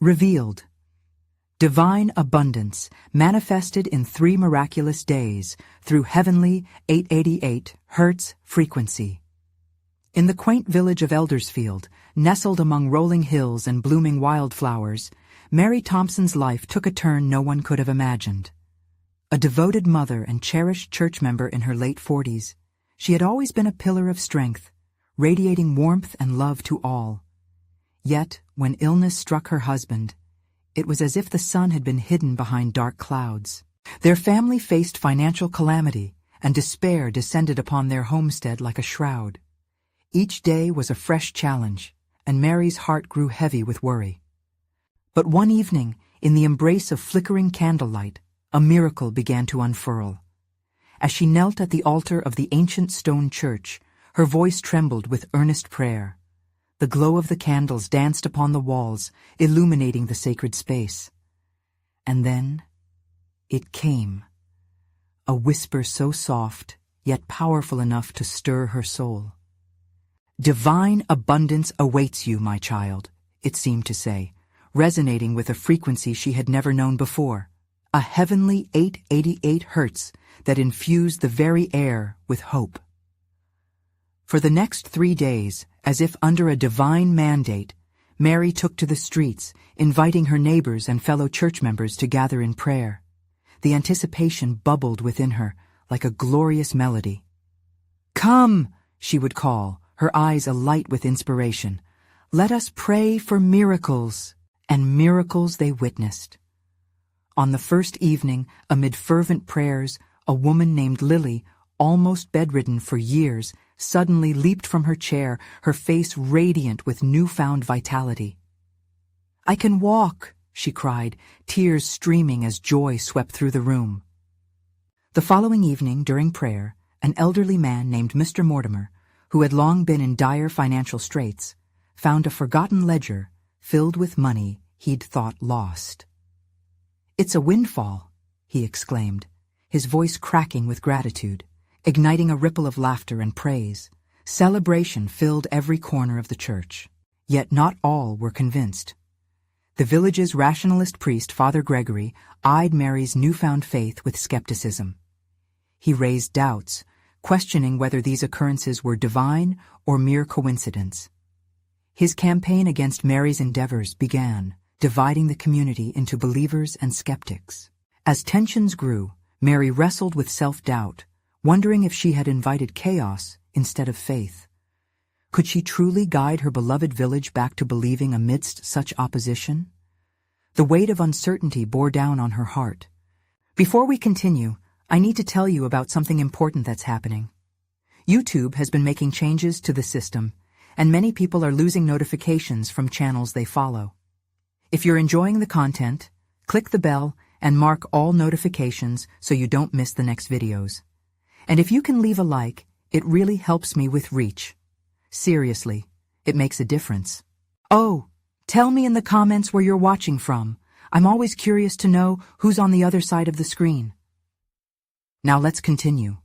Revealed. Divine abundance manifested in 3 miraculous days through heavenly 888 Hz frequency. In the quaint village of Eldersfield, nestled among rolling hills and blooming wildflowers, Mary Thompson's life took a turn no one could have imagined. A devoted mother and cherished church member in her late 40s, she had always been a pillar of strength, radiating warmth and love to all. Yet, when illness struck her husband, it was as if the sun had been hidden behind dark clouds. Their family faced financial calamity, and despair descended upon their homestead like a shroud. Each day was a fresh challenge, and Mary's heart grew heavy with worry. But one evening, in the embrace of flickering candlelight, a miracle began to unfurl. As she knelt at the altar of the ancient stone church, her voice trembled with earnest prayer. The glow of the candles danced upon the walls, illuminating the sacred space. And then, it came. A whisper so soft, yet powerful enough to stir her soul. "Divine abundance awaits you, my child," it seemed to say, resonating with a frequency she had never known before. A heavenly 888 Hz that infused the very air with hope. For the next 3 days, as if under a divine mandate, Mary took to the streets, inviting her neighbors and fellow church members to gather in prayer. The anticipation bubbled within her like a glorious melody. "Come," she would call, her eyes alight with inspiration. "Let us pray for miracles." And miracles they witnessed. On the first evening, amid fervent prayers, a woman named Lily, almost bedridden for years, suddenly leaped from her chair, her face radiant with newfound vitality. "I can walk," she cried, tears streaming as joy swept through the room. The following evening, during prayer, an elderly man named Mr. Mortimer, who had long been in dire financial straits, found a forgotten ledger filled with money he'd thought lost. "It's a windfall," he exclaimed, his voice cracking with gratitude, igniting a ripple of laughter and praise. Celebration filled every corner of the church. Yet not all were convinced. The village's rationalist priest, Father Gregory, eyed Mary's newfound faith with skepticism. He raised doubts, questioning whether these occurrences were divine or mere coincidence. His campaign against Mary's endeavors began, dividing the community into believers and skeptics. As tensions grew, Mary wrestled with self-doubt, wondering if she had invited chaos instead of faith. Could she truly guide her beloved village back to believing amidst such opposition? The weight of uncertainty bore down on her heart. Before we continue, I need to tell you about something important that's happening. YouTube has been making changes to the system, and many people are losing notifications from channels they follow. If you're enjoying the content, click the bell and mark all notifications so you don't miss the next videos. And if you can leave a like, it really helps me with reach. Seriously, it makes a difference. Oh, tell me in the comments where you're watching from. I'm always curious to know who's on the other side of the screen. Now let's continue.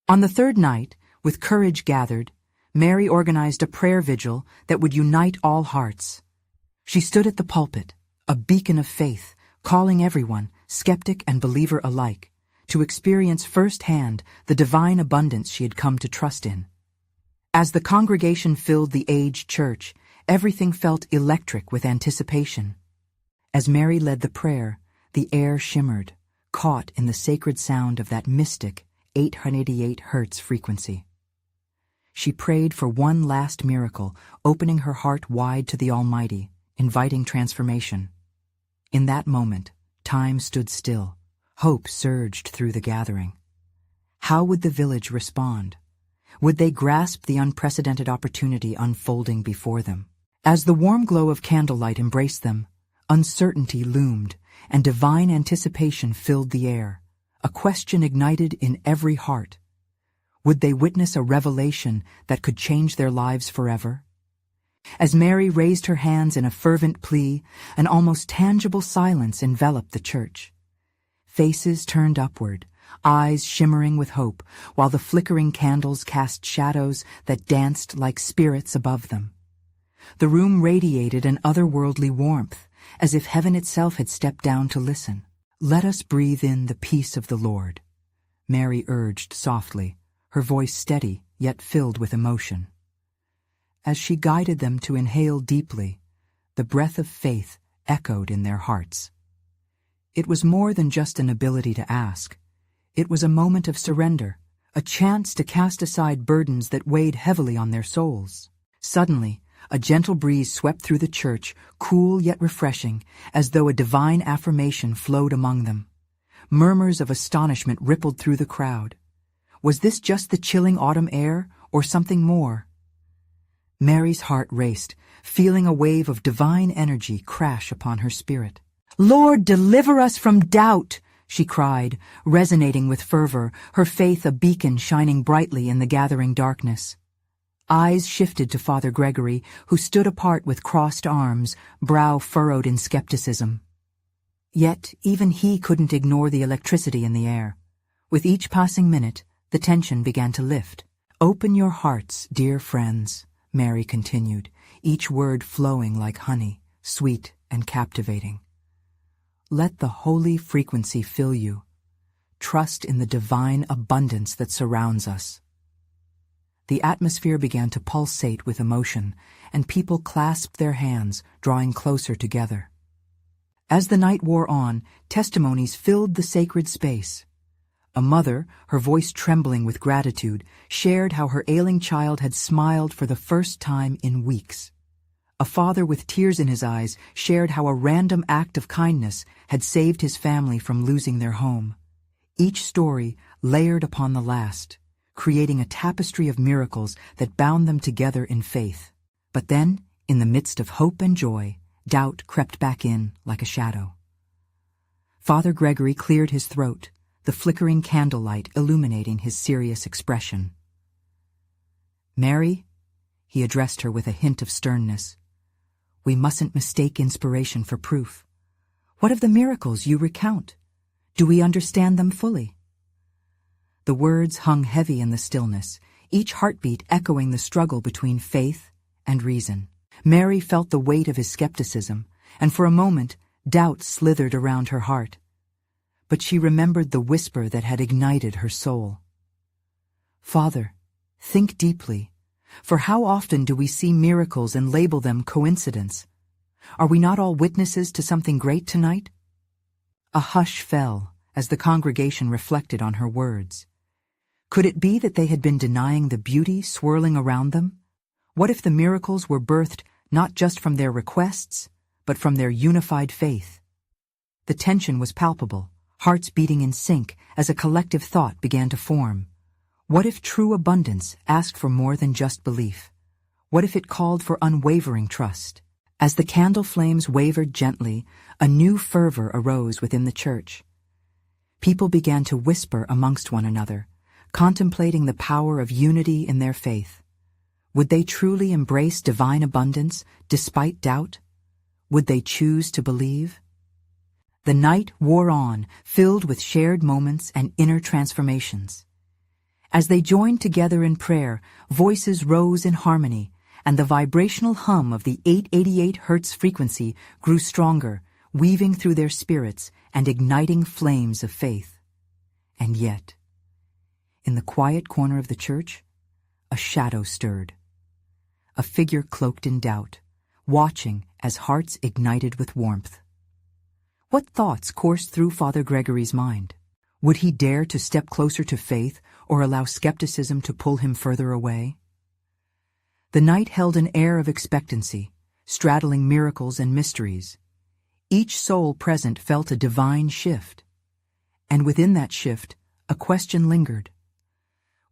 On the third night, with courage gathered, Mary organized a prayer vigil that would unite all hearts. She stood at the pulpit, a beacon of faith, calling everyone, skeptic and believer alike, to experience firsthand the divine abundance she had come to trust in. As the congregation filled the aged church, everything felt electric with anticipation. As Mary led the prayer, the air shimmered, caught in the sacred sound of that mystic 888 Hz frequency. She prayed for one last miracle, opening her heart wide to the Almighty, inviting transformation. In that moment, time stood still. Hope surged through the gathering. How would the village respond? Would they grasp the unprecedented opportunity unfolding before them? As the warm glow of candlelight embraced them, uncertainty loomed, and divine anticipation filled the air. A question ignited in every heart. Would they witness a revelation that could change their lives forever? As Mary raised her hands in a fervent plea, an almost tangible silence enveloped the church. Faces turned upward, eyes shimmering with hope, while the flickering candles cast shadows that danced like spirits above them. The room radiated an otherworldly warmth, as if heaven itself had stepped down to listen. "Let us breathe in the peace of the Lord," Mary urged softly, her voice steady yet filled with emotion. As she guided them to inhale deeply, the breath of faith echoed in their hearts. It was more than just an ability to ask. It was a moment of surrender, a chance to cast aside burdens that weighed heavily on their souls. Suddenly, a gentle breeze swept through the church, cool yet refreshing, as though a divine affirmation flowed among them. Murmurs of astonishment rippled through the crowd. Was this just the chilling autumn air, or something more? Mary's heart raced, feeling a wave of divine energy crash upon her spirit. "Lord, deliver us from doubt!" she cried, resonating with fervor, her faith a beacon shining brightly in the gathering darkness. Eyes shifted to Father Gregory, who stood apart with crossed arms, brow furrowed in skepticism. Yet even he couldn't ignore the electricity in the air. With each passing minute, the tension began to lift. "Open your hearts, dear friends," Mary continued, each word flowing like honey, sweet and captivating. "Let the holy frequency fill you. Trust in the divine abundance that surrounds us." The atmosphere began to pulsate with emotion, and people clasped their hands, drawing closer together. As the night wore on, testimonies filled the sacred space. A mother, her voice trembling with gratitude, shared how her ailing child had smiled for the first time in weeks. A father with tears in his eyes shared how a random act of kindness had saved his family from losing their home. Each story layered upon the last, creating a tapestry of miracles that bound them together in faith. But then, in the midst of hope and joy, doubt crept back in like a shadow. Father Gregory cleared his throat, the flickering candlelight illuminating his serious expression. "Mary," he addressed her with a hint of sternness, "we mustn't mistake inspiration for proof. What of the miracles you recount? Do we understand them fully?" The words hung heavy in the stillness, each heartbeat echoing the struggle between faith and reason. Mary felt the weight of his skepticism, and for a moment, doubt slithered around her heart. But she remembered the whisper that had ignited her soul. "Father, think deeply, for how often do we see miracles and label them coincidence? Are we not all witnesses to something great tonight?" A hush fell as the congregation reflected on her words. Could it be that they had been denying the beauty swirling around them? What if the miracles were birthed not just from their requests, but from their unified faith? The tension was palpable, hearts beating in sync as a collective thought began to form. What if true abundance asked for more than just belief? What if it called for unwavering trust? As the candle flames wavered gently, a new fervor arose within the church. People began to whisper amongst one another, contemplating the power of unity in their faith. Would they truly embrace divine abundance despite doubt? Would they choose to believe? The night wore on, filled with shared moments and inner transformations. As they joined together in prayer, voices rose in harmony, and the vibrational hum of the 888 Hz frequency grew stronger, weaving through their spirits and igniting flames of faith. And yet, in the quiet corner of the church, a shadow stirred. A figure cloaked in doubt, watching as hearts ignited with warmth. What thoughts coursed through Father Gregory's mind? Would he dare to step closer to faith or allow skepticism to pull him further away? The night held an air of expectancy, straddling miracles and mysteries. Each soul present felt a divine shift. And within that shift, a question lingered.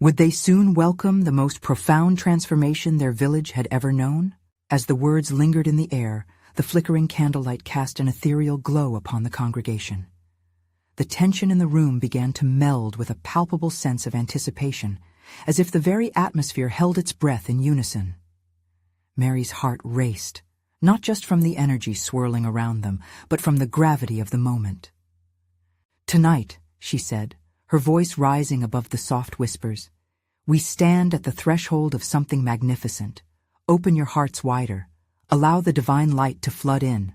Would they soon welcome the most profound transformation their village had ever known? As the words lingered in the air, the flickering candlelight cast an ethereal glow upon the congregation. The tension in the room began to meld with a palpable sense of anticipation, as if the very atmosphere held its breath in unison. Mary's heart raced, not just from the energy swirling around them, but from the gravity of the moment. "Tonight," she said, her voice rising above the soft whispers, "we stand at the threshold of something magnificent. Open your hearts wider. Allow the divine light to flood in.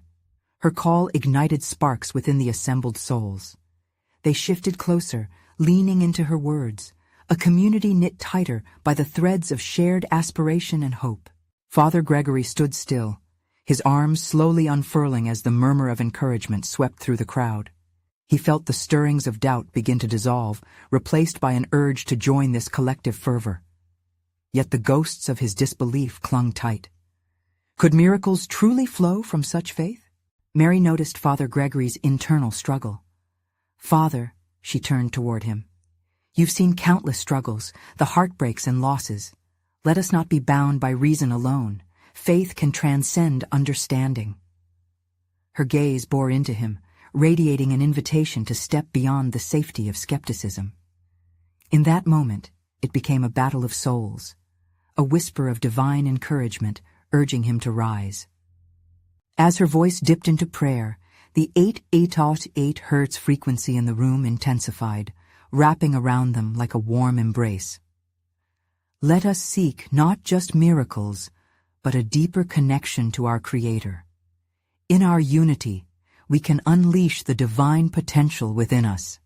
Her call ignited sparks within the assembled souls. They shifted closer, leaning into her words, a community knit tighter by the threads of shared aspiration and hope. Father Gregory stood still, his arms slowly unfurling as the murmur of encouragement swept through the crowd. He felt the stirrings of doubt begin to dissolve, replaced by an urge to join this collective fervor. Yet the ghosts of his disbelief clung tight. Could miracles truly flow from such faith? Mary noticed Father Gregory's internal struggle. "Father," she turned toward him, "you've seen countless struggles, the heartbreaks and losses. Let us not be bound by reason alone. Faith can transcend understanding." Her gaze bore into him, radiating an invitation to step beyond the safety of skepticism. In that moment, it became a battle of souls, a whisper of divine encouragement urging him to rise. As her voice dipped into prayer, the 888 hertz frequency in the room intensified, wrapping around them like a warm embrace. Let us seek not just miracles, but a deeper connection to our Creator. In our unity, we can unleash the divine potential within us.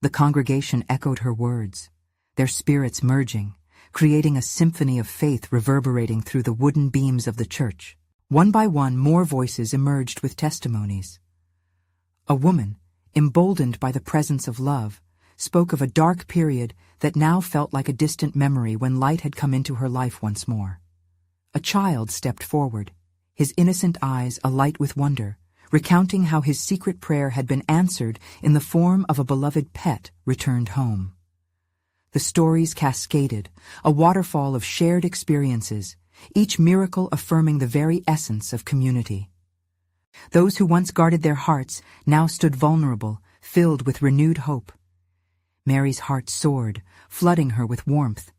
The congregation echoed her words, their spirits merging, creating a symphony of faith reverberating through the wooden beams of the church. One by one, more voices emerged with testimonies. A woman, emboldened by the presence of love, spoke of a dark period that now felt like a distant memory when light had come into her life once more. A child stepped forward, his innocent eyes alight with wonder, recounting how his secret prayer had been answered in the form of a beloved pet returned home. The stories cascaded, a waterfall of shared experiences, each miracle affirming the very essence of community. Those who once guarded their hearts now stood vulnerable, filled with renewed hope. Mary's heart soared, flooding her with warmth.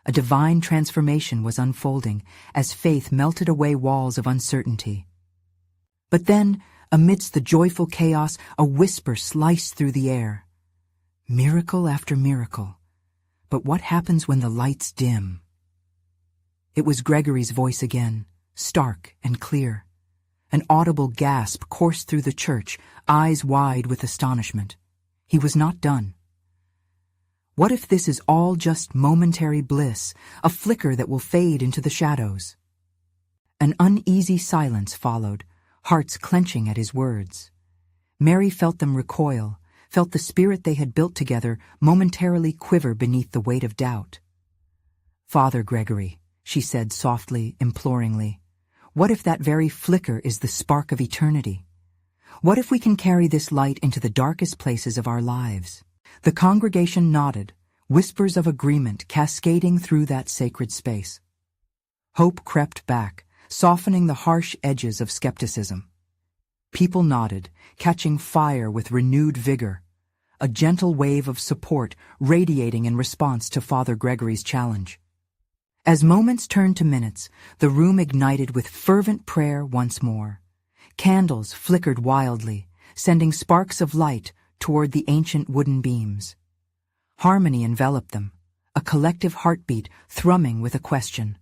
A divine transformation was unfolding as faith melted away walls of uncertainty. But then, amidst the joyful chaos, a whisper sliced through the air. Miracle after miracle. But what happens when the lights dim? It was Gregory's voice again, stark and clear. An audible gasp coursed through the church, eyes wide with astonishment. He was not done. What if this is all just momentary bliss, a flicker that will fade into the shadows? An uneasy silence followed, hearts clenching at his words. Mary felt them recoil, felt the spirit they had built together momentarily quiver beneath the weight of doubt. "Father Gregory," she said softly, imploringly, "what if that very flicker is the spark of eternity? What if we can carry this light into the darkest places of our lives?" The congregation nodded, whispers of agreement cascading through that sacred space. Hope crept back, softening the harsh edges of skepticism. People nodded, catching fire with renewed vigor, a gentle wave of support radiating in response to Father Gregory's challenge. As moments turned to minutes, the room ignited with fervent prayer once more. Candles flickered wildly, sending sparks of light toward the ancient wooden beams. Harmony enveloped them, a collective heartbeat thrumming with a question.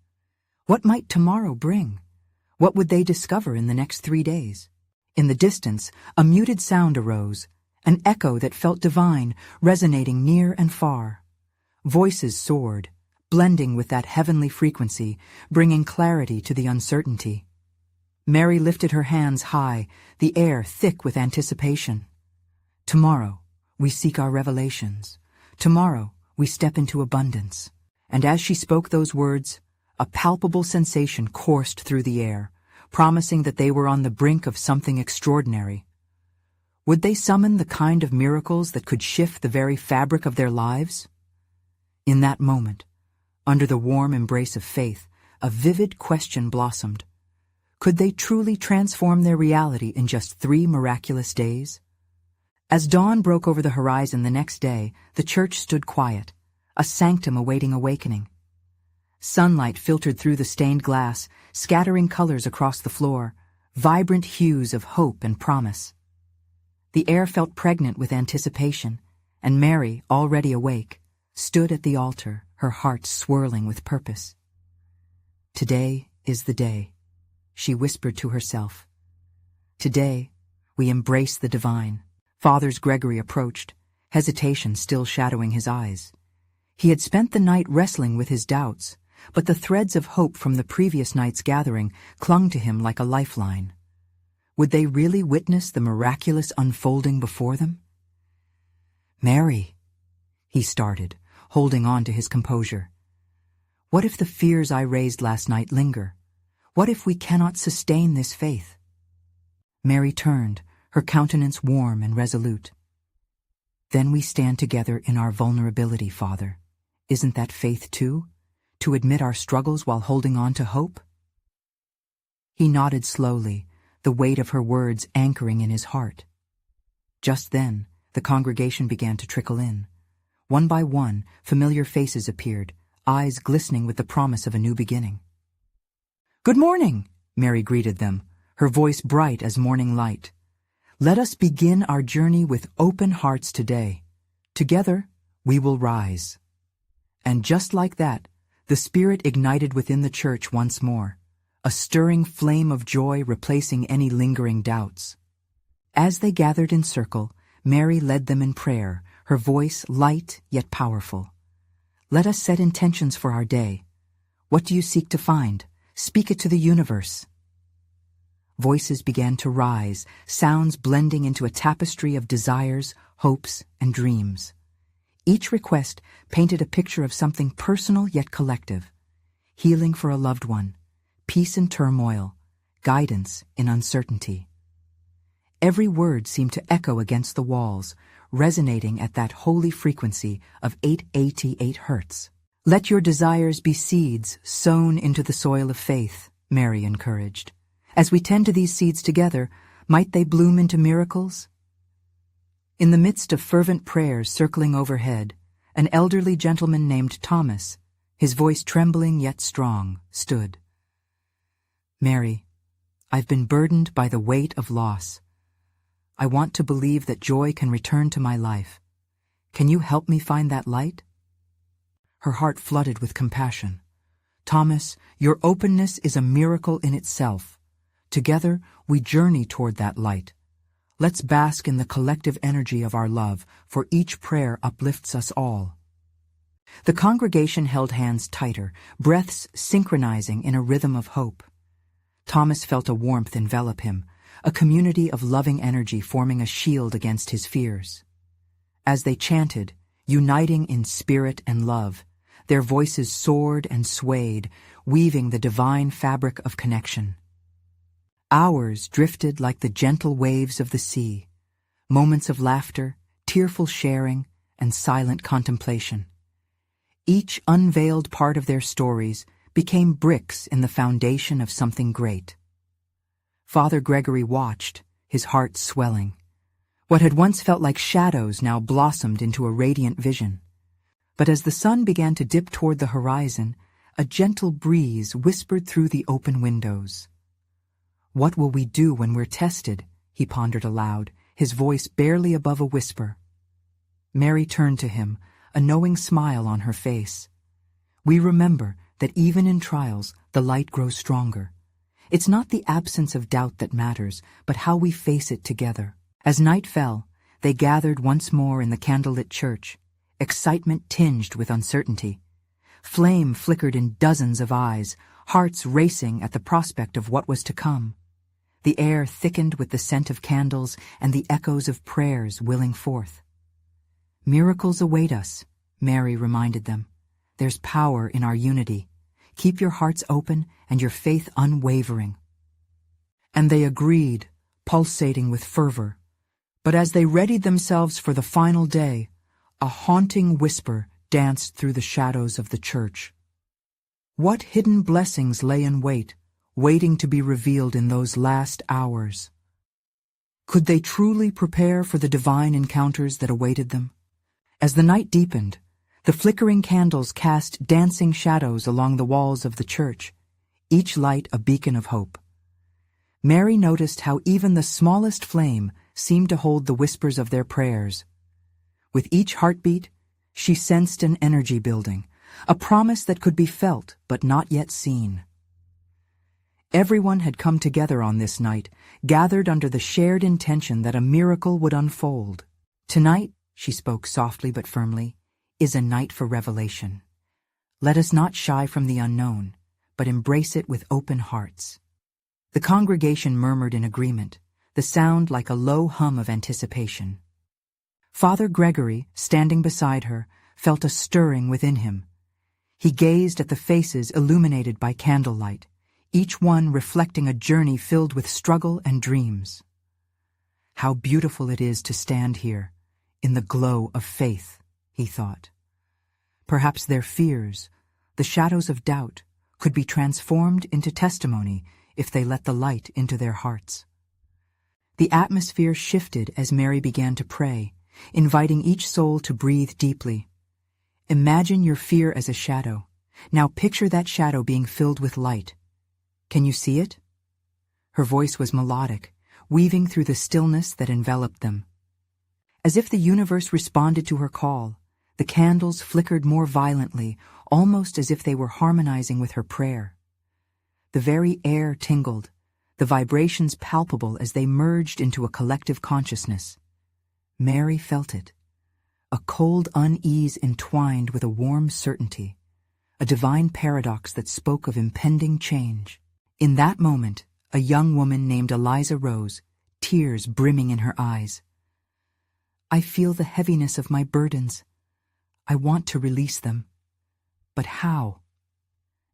What might tomorrow bring? What would they discover in the next 3 days? In the distance, a muted sound arose, an echo that felt divine, resonating near and far. Voices soared, blending with that heavenly frequency, bringing clarity to the uncertainty. Mary lifted her hands high, the air thick with anticipation. Tomorrow, we seek our revelations. Tomorrow, we step into abundance. And as she spoke those words, a palpable sensation coursed through the air, promising that they were on the brink of something extraordinary. Would they summon the kind of miracles that could shift the very fabric of their lives? In that moment, under the warm embrace of faith, a vivid question blossomed. Could they truly transform their reality in just 3 miraculous days? As dawn broke over the horizon the next day, the church stood quiet, a sanctum awaiting awakening. Sunlight filtered through the stained glass, scattering colors across the floor, vibrant hues of hope and promise. The air felt pregnant with anticipation, and Mary, already awake, stood at the altar, her heart swirling with purpose. Today is the day. she whispered to herself. Today, we embrace the divine. Father Gregory approached, hesitation still shadowing his eyes. He had spent the night wrestling with his doubts, but the threads of hope from the previous night's gathering clung to him like a lifeline. Would they really witness the miraculous unfolding before them? "Mary," he started, holding on to his composure. "What if the fears I raised last night linger? What if we cannot sustain this faith?" Mary turned, her countenance warm and resolute. "Then we stand together in our vulnerability, Father. Isn't that faith too? To admit our struggles while holding on to hope?" He nodded slowly, the weight of her words anchoring in his heart. Just then, the congregation began to trickle in. One by one, familiar faces appeared, eyes glistening with the promise of a new beginning. "Good morning," Mary greeted them, her voice bright as morning light. "Let us begin our journey with open hearts today. Together, we will rise." And just like that, the Spirit ignited within the church once more, a stirring flame of joy replacing any lingering doubts. As they gathered in circle, Mary led them in prayer, her voice light yet powerful. "Let us set intentions for our day. What do you seek to find? Speak it to the universe." Voices began to rise, sounds blending into a tapestry of desires, hopes, and dreams. Each request painted a picture of something personal yet collective: healing for a loved one, peace in turmoil, guidance in uncertainty. Every word seemed to echo against the walls, resonating at that holy frequency of 888 hertz. "Let your desires be seeds sown into the soil of faith," Mary encouraged. "As we tend to these seeds together, might they bloom into miracles?" In the midst of fervent prayers circling overhead, an elderly gentleman named Thomas, his voice trembling yet strong, stood. "Mary, I've been burdened by the weight of loss. I want to believe that joy can return to my life. Can you help me find that light?" Her heart flooded with compassion. "Thomas, your openness is a miracle in itself. Together, we journey toward that light. Let's bask in the collective energy of our love, for each prayer uplifts us all." The congregation held hands tighter, breaths synchronizing in a rhythm of hope. Thomas felt a warmth envelop him, a community of loving energy forming a shield against his fears. As they chanted, uniting in spirit and love, their voices soared and swayed, weaving the divine fabric of connection. Hours drifted like the gentle waves of the sea, moments of laughter, tearful sharing, and silent contemplation. Each unveiled part of their stories became bricks in the foundation of something great. Father Gregory watched, his heart swelling. What had once felt like shadows now blossomed into a radiant vision. But as the sun began to dip toward the horizon, a gentle breeze whispered through the open windows. "What will we do when we're tested?" he pondered aloud, his voice barely above a whisper. Mary turned to him, a knowing smile on her face. "We remember that even in trials, the light grows stronger. It's not the absence of doubt that matters, but how we face it together." As night fell, they gathered once more in the candlelit church, excitement tinged with uncertainty. Flame flickered in dozens of eyes, hearts racing at the prospect of what was to come. The air thickened with the scent of candles and the echoes of prayers willing forth. "Miracles await us," Mary reminded them. "There's power in our unity. Keep your hearts open and your faith unwavering." And they agreed, pulsating with fervor. But as they readied themselves for the final day, a haunting whisper danced through the shadows of the church. What hidden blessings lay in wait, waiting to be revealed in those last hours? Could they truly prepare for the divine encounters that awaited them? As the night deepened, the flickering candles cast dancing shadows along the walls of the church, each light a beacon of hope. Mary noticed how even the smallest flame seemed to hold the whispers of their prayers. With each heartbeat, she sensed an energy building, a promise that could be felt but not yet seen. Everyone had come together on this night, gathered under the shared intention that a miracle would unfold. Tonight, she spoke softly but firmly, is a night for revelation. Let us not shy from the unknown, but embrace it with open hearts. The congregation murmured in agreement, the sound like a low hum of anticipation. Father Gregory, standing beside her, felt a stirring within him. He gazed at the faces illuminated by candlelight, each one reflecting a journey filled with struggle and dreams. How beautiful it is to stand here, in the glow of faith, he thought. Perhaps their fears, the shadows of doubt, could be transformed into testimony if they let the light into their hearts. The atmosphere shifted as Mary began to pray, inviting each soul to breathe deeply. Imagine your fear as a shadow. Now picture that shadow being filled with light. Can you see it? Her voice was melodic, weaving through the stillness that enveloped them. As if the universe responded to her call, the candles flickered more violently, almost as if they were harmonizing with her prayer. The very air tingled, the vibrations palpable as they merged into a collective consciousness. Mary felt it, a cold unease entwined with a warm certainty, a divine paradox that spoke of impending change. In that moment, a young woman named Eliza rose, tears brimming in her eyes. I feel the heaviness of my burdens. I want to release them. But how?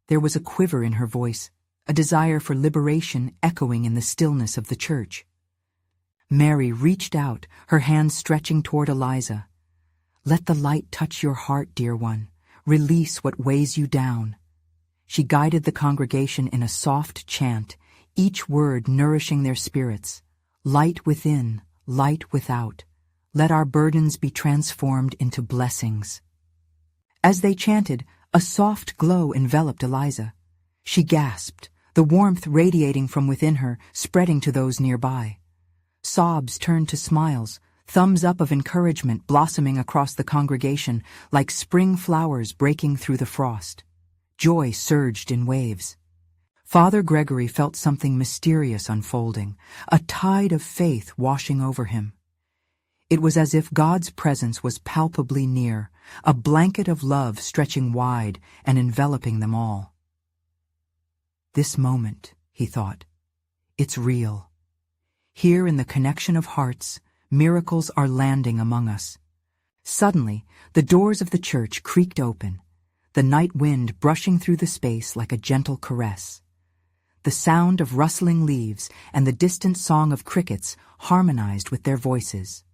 There was a quiver in her voice, a desire for liberation echoing in the stillness of the church. Mary reached out, her hands stretching toward Eliza. Let the light touch your heart, dear one. Release what weighs you down. She guided the congregation in a soft chant, each word nourishing their spirits. Light within, light without. Let our burdens be transformed into blessings. As they chanted, a soft glow enveloped Eliza. She gasped, the warmth radiating from within her, spreading to those nearby. Sobs turned to smiles, thumbs up of encouragement blossoming across the congregation like spring flowers breaking through the frost. Joy surged in waves. Father Gregory felt something mysterious unfolding, a tide of faith washing over him. It was as if God's presence was palpably near, a blanket of love stretching wide and enveloping them all. This moment, he thought, it's real. Here in the connection of hearts, miracles are landing among us. Suddenly, the doors of the church creaked open, the night wind brushing through the space like a gentle caress. The sound of rustling leaves and the distant song of crickets harmonized with their voices.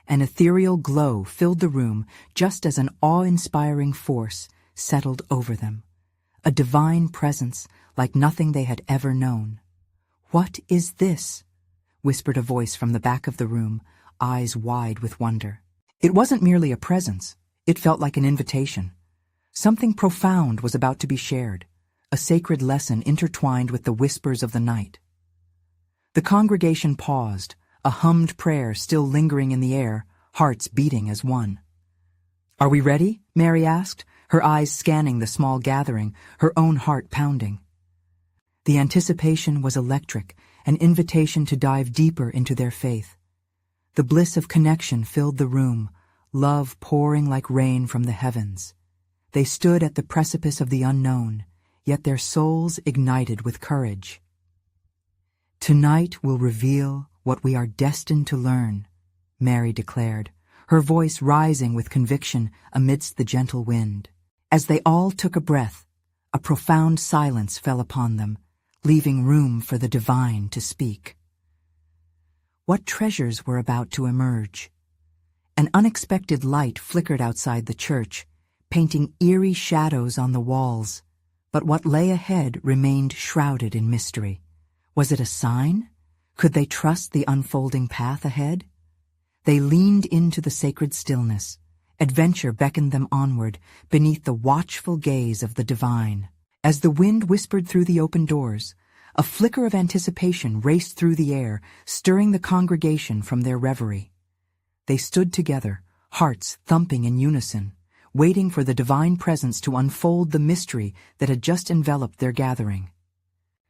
An ethereal glow filled the room just as an awe-inspiring force settled over them, a divine presence like nothing they had ever known. "What is this?" whispered a voice from the back of the room, eyes wide with wonder. It wasn't merely a presence, it felt like an invitation. Something profound was about to be shared, a sacred lesson intertwined with the whispers of the night. The congregation paused, a hummed prayer still lingering in the air, hearts beating as one. "Are we ready?" Mary asked, her eyes scanning the small gathering, her own heart pounding. The anticipation was electric, an invitation to dive deeper into their faith. The bliss of connection filled the room, love pouring like rain from the heavens. They stood at the precipice of the unknown, yet their souls ignited with courage. "Tonight will reveal what we are destined to learn," Mary declared, her voice rising with conviction amidst the gentle wind. As they all took a breath, a profound silence fell upon them, leaving room for the divine to speak. What treasures were about to emerge? An unexpected light flickered outside the church, painting eerie shadows on the walls, but what lay ahead remained shrouded in mystery. Was it a sign? Could they trust the unfolding path ahead? They leaned into the sacred stillness. Adventure beckoned them onward, beneath the watchful gaze of the divine. As the wind whispered through the open doors, a flicker of anticipation raced through the air, stirring the congregation from their reverie. They stood together, hearts thumping in unison, waiting for the divine presence to unfold the mystery that had just enveloped their gathering.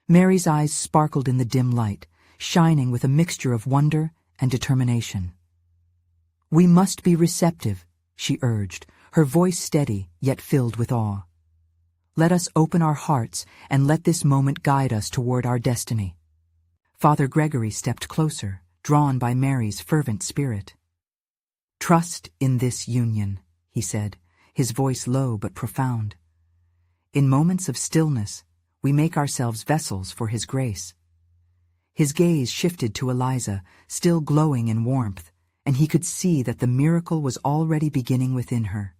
Mary's eyes sparkled in the dim light, shining with a mixture of wonder and determination. "We must be receptive," she urged, her voice steady yet filled with awe. "Let us open our hearts and let this moment guide us toward our destiny." Father Gregory stepped closer, drawn by Mary's fervent spirit. "Trust in this union," he said, his voice low but profound. "In moments of stillness, we make ourselves vessels for His grace." His gaze shifted to Eliza, still glowing in warmth, and he could see that the miracle was already beginning within her.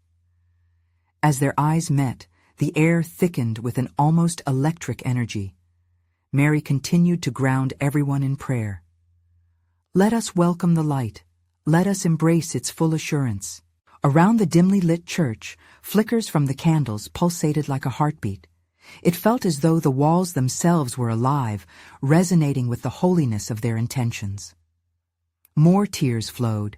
As their eyes met, the air thickened with an almost electric energy. Mary continued to ground everyone in prayer. "Let us welcome the light. Let us embrace its full assurance." Around the dimly lit church, flickers from the candles pulsated like a heartbeat. It felt as though the walls themselves were alive, resonating with the holiness of their intentions. More tears flowed.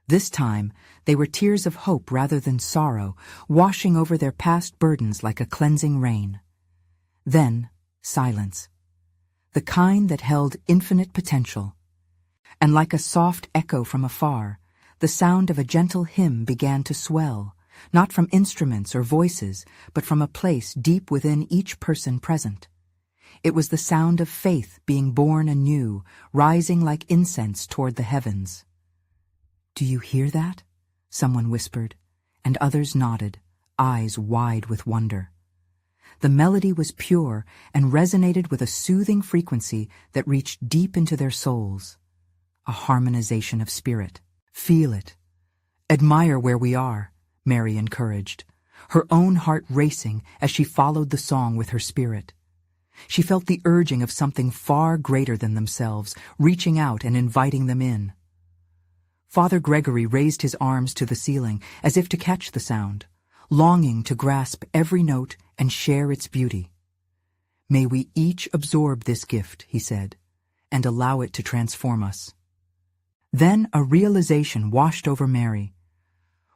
This time, they were tears of hope rather than sorrow, washing over their past burdens like a cleansing rain. Then, silence. The kind that held infinite potential. And like a soft echo from afar, the sound of a gentle hymn began to swell, not from instruments or voices, but from a place deep within each person present. It was the sound of faith being born anew, rising like incense toward the heavens. "Do you hear that?" someone whispered, and others nodded, eyes wide with wonder. The melody was pure and resonated with a soothing frequency that reached deep into their souls. A harmonization of spirit. "Feel it. Admire where we are," Mary encouraged, her own heart racing as she followed the song with her spirit. She felt the urging of something far greater than themselves, reaching out and inviting them in. Father Gregory raised his arms to the ceiling as if to catch the sound, longing to grasp every note and share its beauty. "May we each absorb this gift," he said, "and allow it to transform us." Then a realization washed over Mary.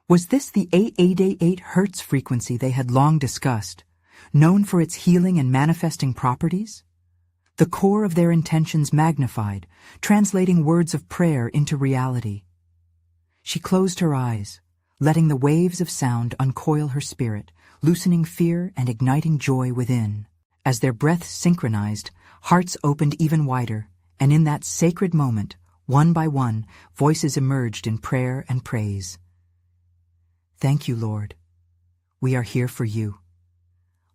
Was this the 888 Hertz frequency they had long discussed, known for its healing and manifesting properties? The core of their intentions magnified, translating words of prayer into reality. She closed her eyes, letting the waves of sound uncoil her spirit, loosening fear and igniting joy within. As their breaths synchronized, hearts opened even wider, and in that sacred moment, one by one, voices emerged in prayer and praise. "Thank you, Lord. We are here for you.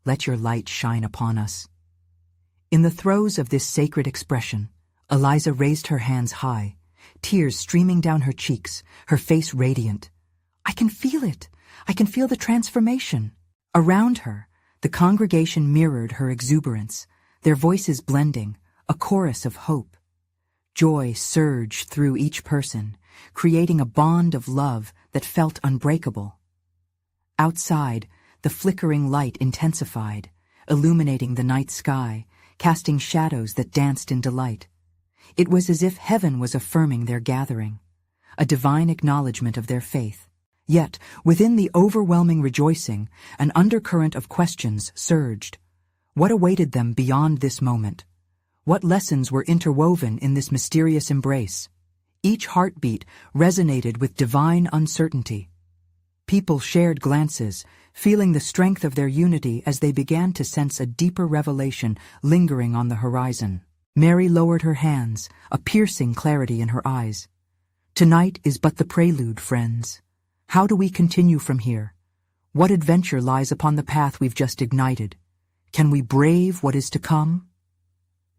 Let your light shine upon us." In the throes of this sacred expression, Eliza raised her hands high, tears streaming down her cheeks, her face radiant. "I can feel it. I can feel the transformation." Around her, the congregation mirrored her exuberance, their voices blending, a chorus of hope. Joy surged through each person, creating a bond of love that felt unbreakable. Outside, the flickering light intensified, illuminating the night sky, casting shadows that danced in delight. It was as if heaven was affirming their gathering, a divine acknowledgement of their faith. Yet, within the overwhelming rejoicing, an undercurrent of questions surged. What awaited them beyond this moment? What lessons were interwoven in this mysterious embrace? Each heartbeat resonated with divine uncertainty. People shared glances, feeling the strength of their unity as they began to sense a deeper revelation lingering on the horizon. Mary lowered her hands, a piercing clarity in her eyes. "Tonight is but the prelude, friends. How do we continue from here? What adventure lies upon the path we've just ignited? Can we brave what is to come?"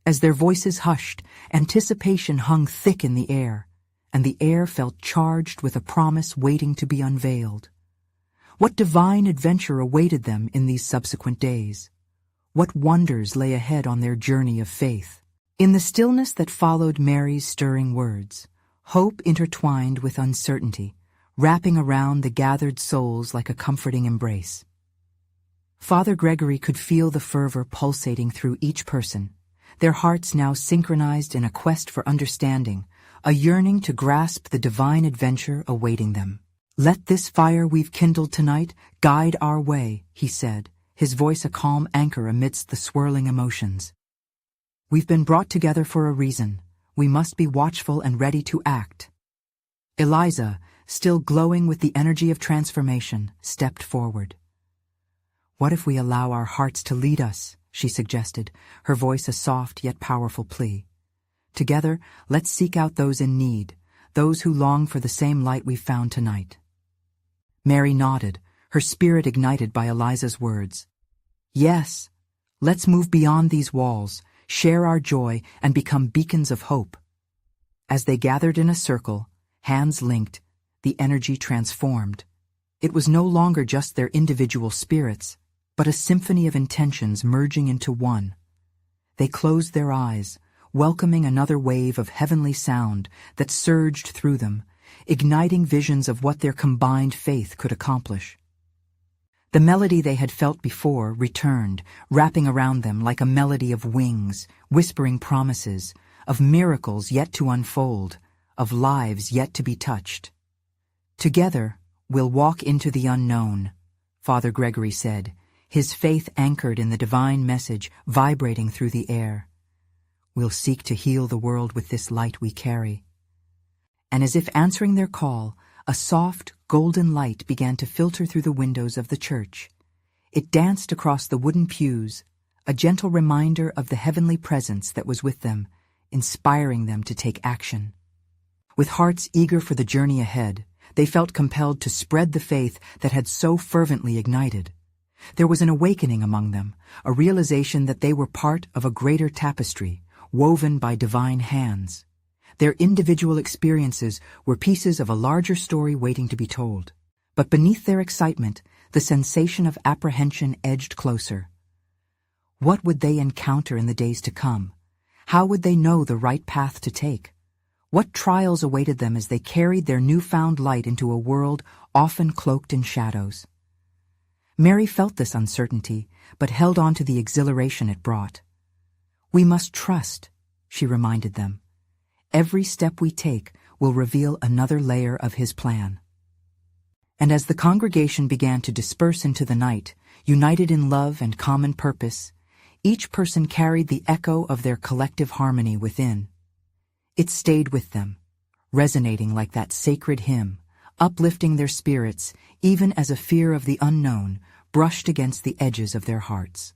As their voices hushed, anticipation hung thick in the air, and the air felt charged with a promise waiting to be unveiled. What divine adventure awaited them in these subsequent days? What wonders lay ahead on their journey of faith? In the stillness that followed Mary's stirring words, hope intertwined with uncertainty, wrapping around the gathered souls like a comforting embrace. Father Gregory could feel the fervor pulsating through each person, their hearts now synchronized in a quest for understanding, a yearning to grasp the divine adventure awaiting them. "Let this fire we've kindled tonight guide our way," he said, his voice a calm anchor amidst the swirling emotions. We've been brought together for a reason. We must be watchful and ready to act. Eliza, still glowing with the energy of transformation, stepped forward. What if we allow our hearts to lead us, she suggested, her voice a soft yet powerful plea. Together, let's seek out those in need, those who long for the same light we've found tonight. Mary nodded, her spirit ignited by Eliza's words. Yes, let's move beyond these walls, share our joy, and become beacons of hope. As they gathered in a circle, hands linked, the energy transformed. It was no longer just their individual spirits, but a symphony of intentions merging into one. They closed their eyes, welcoming another wave of heavenly sound that surged through them, igniting visions of what their combined faith could accomplish. The melody they had felt before returned, wrapping around them like a melody of wings, whispering promises, of miracles yet to unfold, of lives yet to be touched. Together, we'll walk into the unknown, Father Gregory said, his faith anchored in the divine message vibrating through the air. We'll seek to heal the world with this light we carry. And as if answering their call, a soft, golden light began to filter through the windows of the church. It danced across the wooden pews, a gentle reminder of the heavenly presence that was with them, inspiring them to take action. With hearts eager for the journey ahead, they felt compelled to spread the faith that had so fervently ignited. There was an awakening among them, a realization that they were part of a greater tapestry, woven by divine hands. Their individual experiences were pieces of a larger story waiting to be told. But beneath their excitement, the sensation of apprehension edged closer. What would they encounter in the days to come? How would they know the right path to take? What trials awaited them as they carried their newfound light into a world often cloaked in shadows? Mary felt this uncertainty, but held on to the exhilaration it brought. We must trust, she reminded them. Every step we take will reveal another layer of his plan. And as the congregation began to disperse into the night, united in love and common purpose, each person carried the echo of their collective harmony within. It stayed with them, resonating like that sacred hymn, uplifting their spirits even as a fear of the unknown brushed against the edges of their hearts.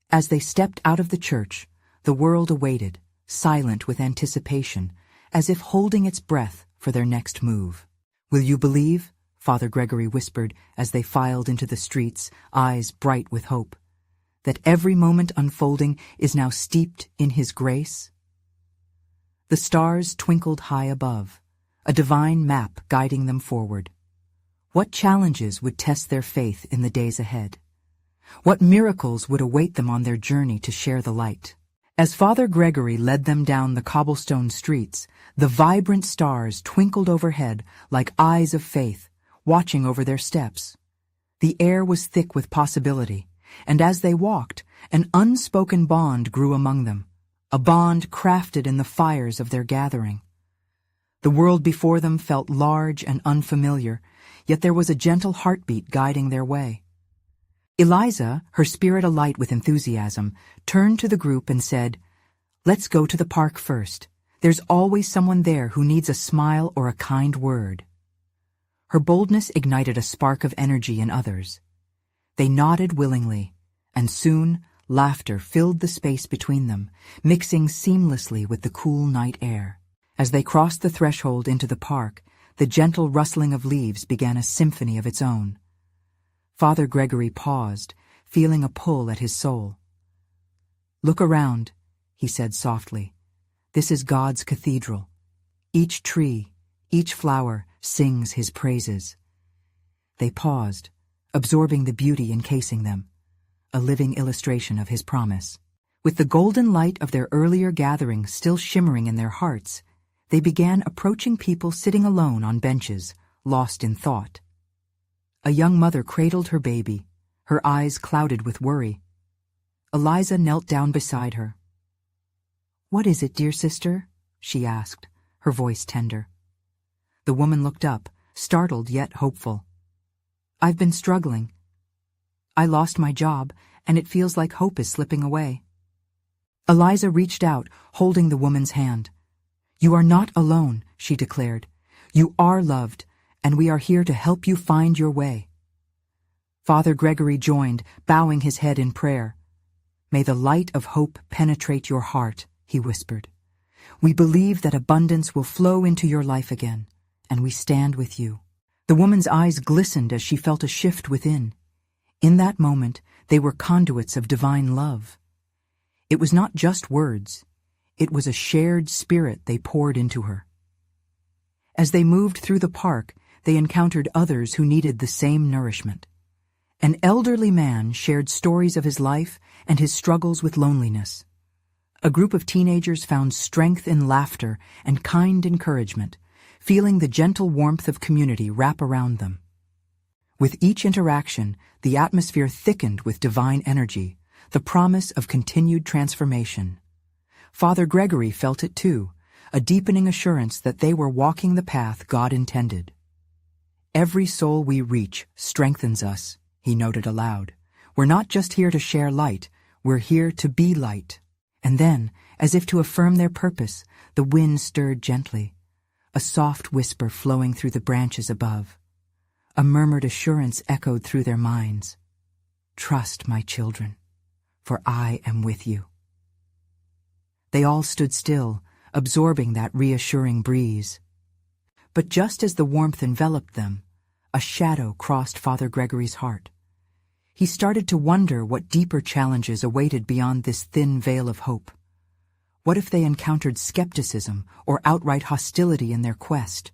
As they stepped out of the church, the world awaited, silent with anticipation, as if holding its breath for their next move. Will you believe? Father Gregory whispered as they filed into the streets, eyes bright with hope, that every moment unfolding is now steeped in his grace? The stars twinkled high above, a divine map guiding them forward. What challenges would test their faith in the days ahead? What miracles would await them on their journey to share the light? As Father Gregory led them down the cobblestone streets, the vibrant stars twinkled overhead like eyes of faith, watching over their steps. The air was thick with possibility, and as they walked, an unspoken bond grew among them, a bond crafted in the fires of their gathering. The world before them felt large and unfamiliar, yet there was a gentle heartbeat guiding their way. Eliza, her spirit alight with enthusiasm, turned to the group and said, "Let's go to the park first. There's always someone there who needs a smile or a kind word." Her boldness ignited a spark of energy in others. They nodded willingly, and soon laughter filled the space between them, mixing seamlessly with the cool night air. As they crossed the threshold into the park, the gentle rustling of leaves began a symphony of its own. Father Gregory paused, feeling a pull at his soul. "Look around," he said softly. "This is God's cathedral. Each tree, each flower sings his praises." They paused, absorbing the beauty encasing them, a living illustration of his promise. With the golden light of their earlier gathering still shimmering in their hearts, they began approaching people sitting alone on benches, lost in thought. A young mother cradled her baby, her eyes clouded with worry. Eliza knelt down beside her. "What is it, dear sister?" she asked, her voice tender. The woman looked up, startled yet hopeful. "I've been struggling. I lost my job, and it feels like hope is slipping away." Eliza reached out, holding the woman's hand. "You are not alone," she declared. "You are loved, and we are here to help you find your way." Father Gregory joined, bowing his head in prayer. "May the light of hope penetrate your heart," he whispered. "We believe that abundance will flow into your life again, and we stand with you." The woman's eyes glistened as she felt a shift within. In that moment, they were conduits of divine love. It was not just words. It was a shared spirit they poured into her. As they moved through the park, they encountered others who needed the same nourishment. An elderly man shared stories of his life and his struggles with loneliness. A group of teenagers found strength in laughter and kind encouragement, feeling the gentle warmth of community wrap around them. With each interaction, the atmosphere thickened with divine energy, the promise of continued transformation. Father Gregory felt it too, a deepening assurance that they were walking the path God intended. "Every soul we reach strengthens us," he noted aloud. "We're not just here to share light, we're here to be light." And then, as if to affirm their purpose, the wind stirred gently, a soft whisper flowing through the branches above. A murmured assurance echoed through their minds. "Trust, my children, for I am with you." They all stood still, absorbing that reassuring breeze. But just as the warmth enveloped them, a shadow crossed Father Gregory's heart. He started to wonder what deeper challenges awaited beyond this thin veil of hope. What if they encountered skepticism or outright hostility in their quest?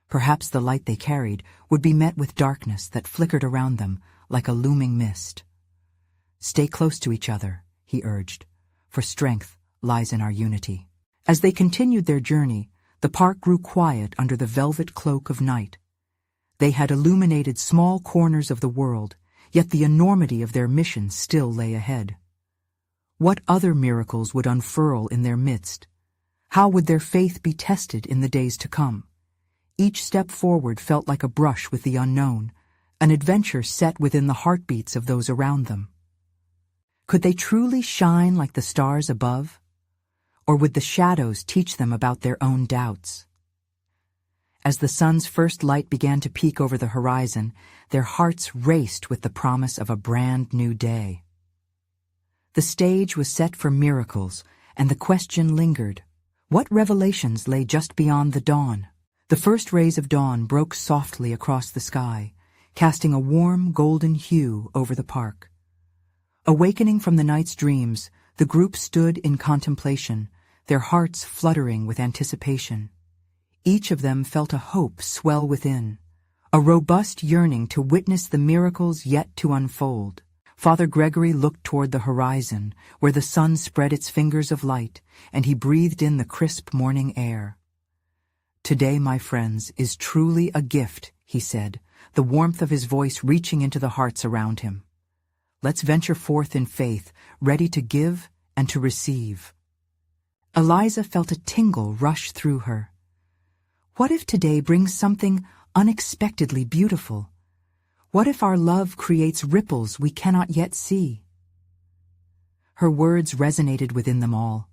Perhaps the light they carried would be met with darkness that flickered around them like a looming mist. "Stay close to each other," he urged, "for strength lies in our unity." As they continued their journey, the park grew quiet under the velvet cloak of night. They had illuminated small corners of the world, yet the enormity of their mission still lay ahead. What other miracles would unfurl in their midst? How would their faith be tested in the days to come? Each step forward felt like a brush with the unknown, an adventure set within the heartbeats of those around them. Could they truly shine like the stars above? Or would the shadows teach them about their own doubts? As the sun's first light began to peek over the horizon, their hearts raced with the promise of a brand new day. The stage was set for miracles, and the question lingered. What revelations lay just beyond the dawn? The first rays of dawn broke softly across the sky, casting a warm golden hue over the park. Awakening from the night's dreams, the group stood in contemplation, their hearts fluttering with anticipation. Each of them felt a hope swell within, a robust yearning to witness the miracles yet to unfold. Father Gregory looked toward the horizon, where the sun spread its fingers of light, and he breathed in the crisp morning air. "Today, my friends, is truly a gift," he said, the warmth of his voice reaching into the hearts around him. "Let's venture forth in faith, ready to give and to receive." Eliza felt a tingle rush through her. What if today brings something unexpectedly beautiful? What if our love creates ripples we cannot yet see? Her words resonated within them all.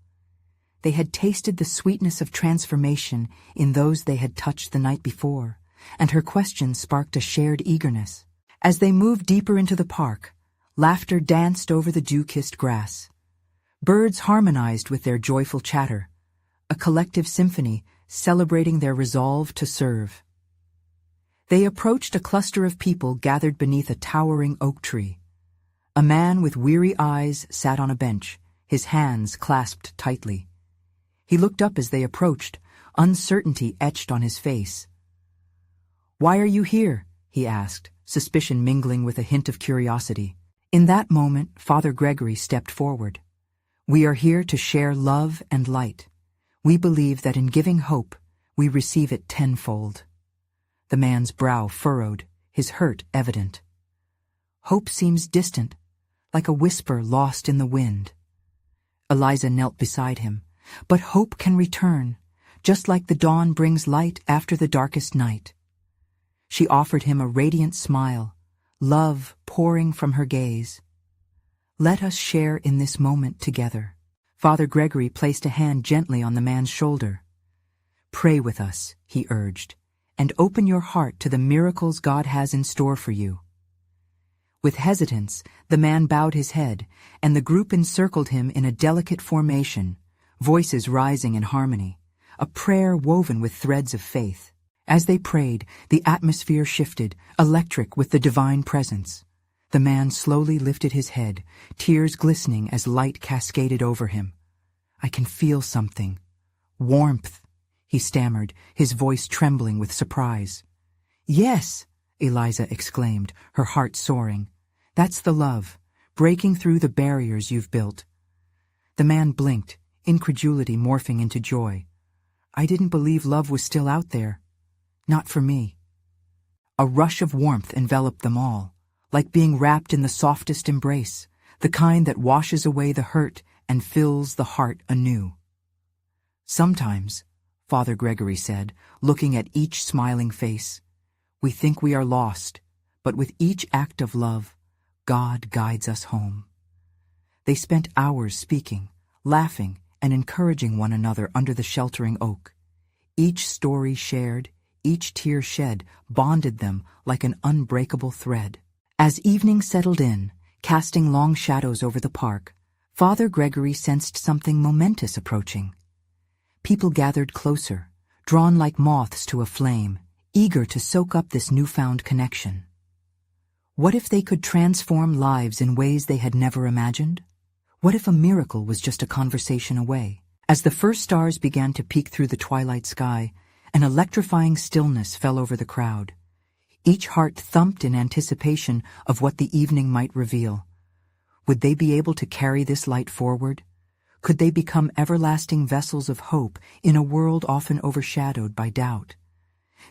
They had tasted the sweetness of transformation in those they had touched the night before, and her question sparked a shared eagerness. As they moved deeper into the park, laughter danced over the dew-kissed grass. Birds harmonized with their joyful chatter, a collective symphony celebrating their resolve to serve. They approached a cluster of people gathered beneath a towering oak tree. A man with weary eyes sat on a bench, his hands clasped tightly. He looked up as they approached, uncertainty etched on his face. "Why are you here?" he asked, suspicion mingling with a hint of curiosity. In that moment, Father Gregory stepped forward. "We are here to share love and light. We believe that in giving hope, we receive it tenfold." The man's brow furrowed, his hurt evident. "Hope seems distant, like a whisper lost in the wind." Eliza knelt beside him. "But hope can return, just like the dawn brings light after the darkest night." She offered him a radiant smile, love pouring from her gaze. "Let us share in this moment together." Father Gregory placed a hand gently on the man's shoulder. "Pray with us," he urged, "and open your heart to the miracles God has in store for you." With hesitance, the man bowed his head, and the group encircled him in a delicate formation, voices rising in harmony, a prayer woven with threads of faith. As they prayed, the atmosphere shifted, electric with the divine presence. The man slowly lifted his head, tears glistening as light cascaded over him. "I can feel something. Warmth," he stammered, his voice trembling with surprise. "Yes," Eliza exclaimed, her heart soaring. "That's the love, breaking through the barriers you've built." The man blinked, incredulity morphing into joy. "I didn't believe love was still out there. Not for me." A rush of warmth enveloped them all, like being wrapped in the softest embrace, the kind that washes away the hurt and fills the heart anew. "Sometimes," Father Gregory said, looking at each smiling face, "we think we are lost, but with each act of love, God guides us home." They spent hours speaking, laughing, and encouraging one another under the sheltering oak. Each story shared, each tear shed, bonded them like an unbreakable thread. As evening settled in, casting long shadows over the park, Father Gregory sensed something momentous approaching. People gathered closer, drawn like moths to a flame, eager to soak up this newfound connection. What if they could transform lives in ways they had never imagined? What if a miracle was just a conversation away? As the first stars began to peek through the twilight sky, an electrifying stillness fell over the crowd. Each heart thumped in anticipation of what the evening might reveal. Would they be able to carry this light forward? Could they become everlasting vessels of hope in a world often overshadowed by doubt?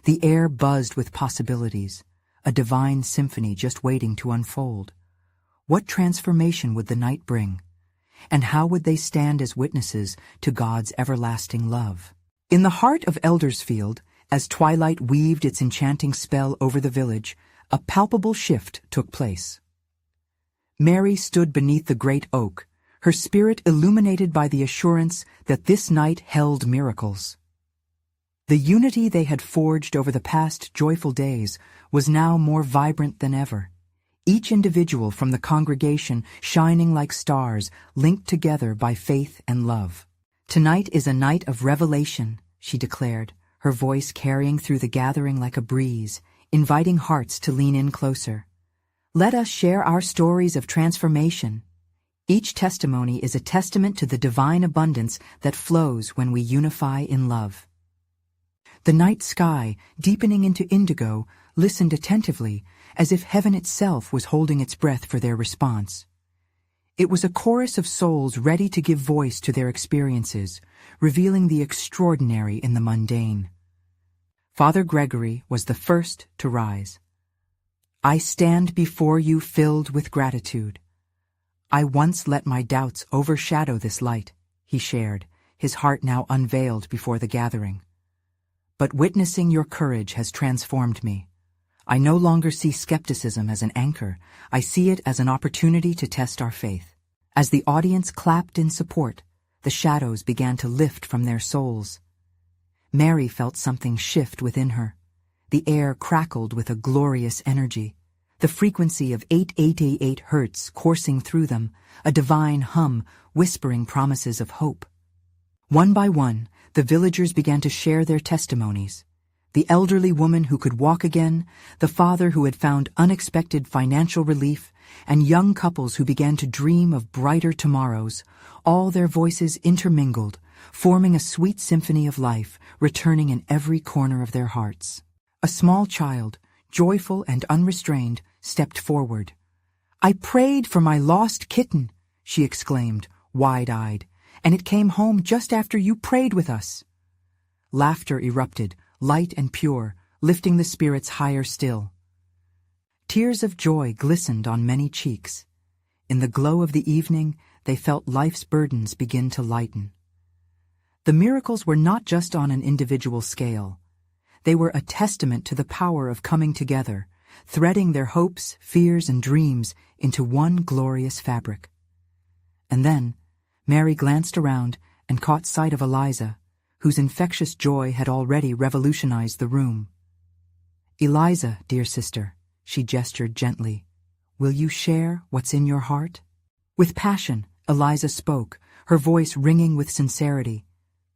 The air buzzed with possibilities, a divine symphony just waiting to unfold. What transformation would the night bring? And how would they stand as witnesses to God's everlasting love? In the heart of Eldersfield, as twilight weaved its enchanting spell over the village, a palpable shift took place. Mary stood beneath the great oak, her spirit illuminated by the assurance that this night held miracles. The unity they had forged over the past joyful days was now more vibrant than ever. Each individual from the congregation shining like stars, linked together by faith and love. "Tonight is a night of revelation," she declared, her voice carrying through the gathering like a breeze, inviting hearts to lean in closer. "Let us share our stories of transformation. Each testimony is a testament to the divine abundance that flows when we unify in love." The night sky, deepening into indigo, listened attentively, as if heaven itself was holding its breath for their response. It was a chorus of souls ready to give voice to their experiences, revealing the extraordinary in the mundane. Father Gregory was the first to rise. "I stand before you filled with gratitude. I once let my doubts overshadow this light," he shared, his heart now unveiled before the gathering. "But witnessing your courage has transformed me. I no longer see skepticism as an anchor. I see it as an opportunity to test our faith." As the audience clapped in support, the shadows began to lift from their souls. Mary felt something shift within her. The air crackled with a glorious energy, the frequency of 888 hertz coursing through them, a divine hum whispering promises of hope. One by one, the villagers began to share their testimonies. The elderly woman who could walk again, the father who had found unexpected financial relief, and young couples who began to dream of brighter tomorrows, all their voices intermingled, forming a sweet symphony of life, returning in every corner of their hearts. A small child, joyful and unrestrained, stepped forward. "I prayed for my lost kitten," she exclaimed, wide-eyed, "and it came home just after you prayed with us." Laughter erupted, light and pure, lifting the spirits higher still. Tears of joy glistened on many cheeks. In the glow of the evening, they felt life's burdens begin to lighten. The miracles were not just on an individual scale. They were a testament to the power of coming together, threading their hopes, fears, and dreams into one glorious fabric. And then, Mary glanced around and caught sight of Eliza, whose infectious joy had already revolutionized the room. "Eliza, dear sister," she gestured gently, "will you share what's in your heart?" With passion, Eliza spoke, her voice ringing with sincerity.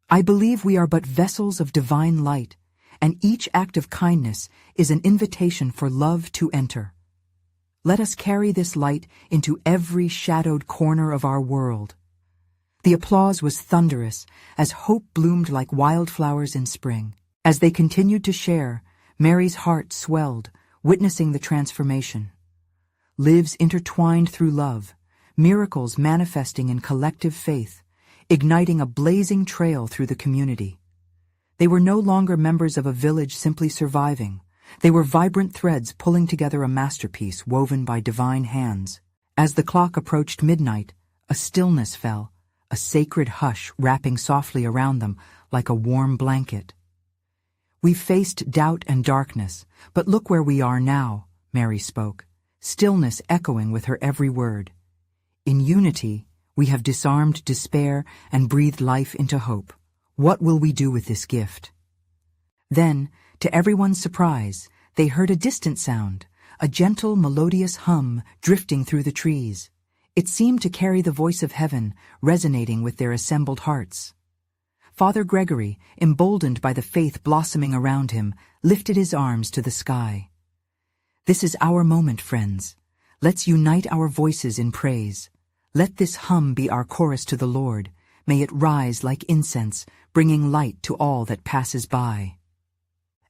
"I believe we are but vessels of divine light, and each act of kindness is an invitation for love to enter. Let us carry this light into every shadowed corner of our world." The applause was thunderous as hope bloomed like wildflowers in spring. As they continued to share, Mary's heart swelled, witnessing the transformation. Lives intertwined through love, miracles manifesting in collective faith, igniting a blazing trail through the community. They were no longer members of a village simply surviving. They were vibrant threads pulling together a masterpiece woven by divine hands. As the clock approached midnight, a stillness fell, a sacred hush wrapping softly around them like a warm blanket. "We've faced doubt and darkness, but look where we are now," Mary spoke, stillness echoing with her every word. "In unity, we have disarmed despair and breathed life into hope. What will we do with this gift?" Then, to everyone's surprise, they heard a distant sound, a gentle, melodious hum drifting through the trees. It seemed to carry the voice of heaven, resonating with their assembled hearts. Father Gregory, emboldened by the faith blossoming around him, lifted his arms to the sky. "This is our moment, friends. Let's unite our voices in praise. Let this hum be our chorus to the Lord. May it rise like incense, bringing light to all that passes by."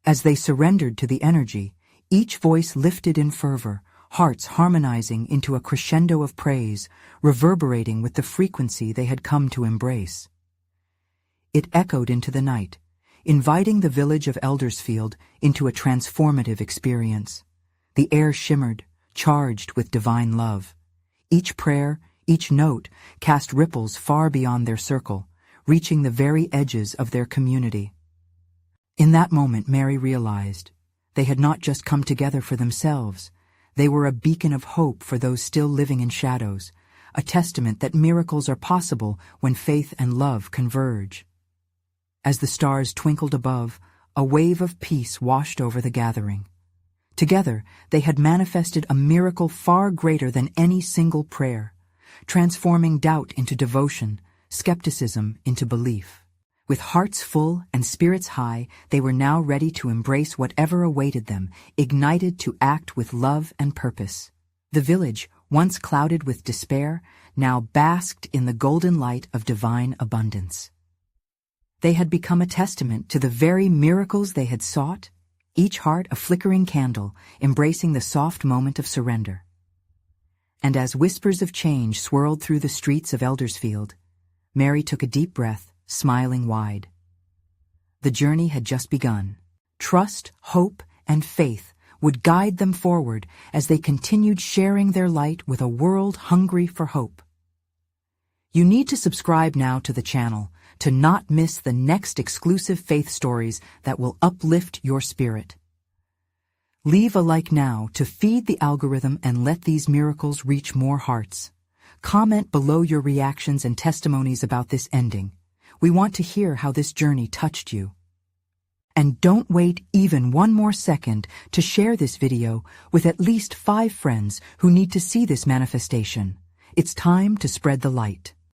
As they surrendered to the energy, each voice lifted in fervor, hearts harmonizing into a crescendo of praise, reverberating with the frequency they had come to embrace. It echoed into the night, inviting the village of Eldersfield into a transformative experience. The air shimmered, charged with divine love. Each prayer, each note, cast ripples far beyond their circle, reaching the very edges of their community. In that moment, Mary realized they had not just come together for themselves. They were a beacon of hope for those still living in shadows, a testament that miracles are possible when faith and love converge. As the stars twinkled above, a wave of peace washed over the gathering. Together, they had manifested a miracle far greater than any single prayer, transforming doubt into devotion, skepticism into belief. With hearts full and spirits high, they were now ready to embrace whatever awaited them, ignited to act with love and purpose. The village, once clouded with despair, now basked in the golden light of divine abundance. They had become a testament to the very miracles they had sought, each heart a flickering candle, embracing the soft moment of surrender. And as whispers of change swirled through the streets of Eldersfield, Mary took a deep breath, smiling wide. The journey had just begun. Trust, hope, and faith would guide them forward as they continued sharing their light with a world hungry for hope. You need to subscribe now to the channel to not miss the next exclusive faith stories that will uplift your spirit. Leave a like now to feed the algorithm and let these miracles reach more hearts. Comment below your reactions and testimonies about this ending. We want to hear how this journey touched you. And don't wait even one more second to share this video with at least 5 friends who need to see this manifestation. It's time to spread the light.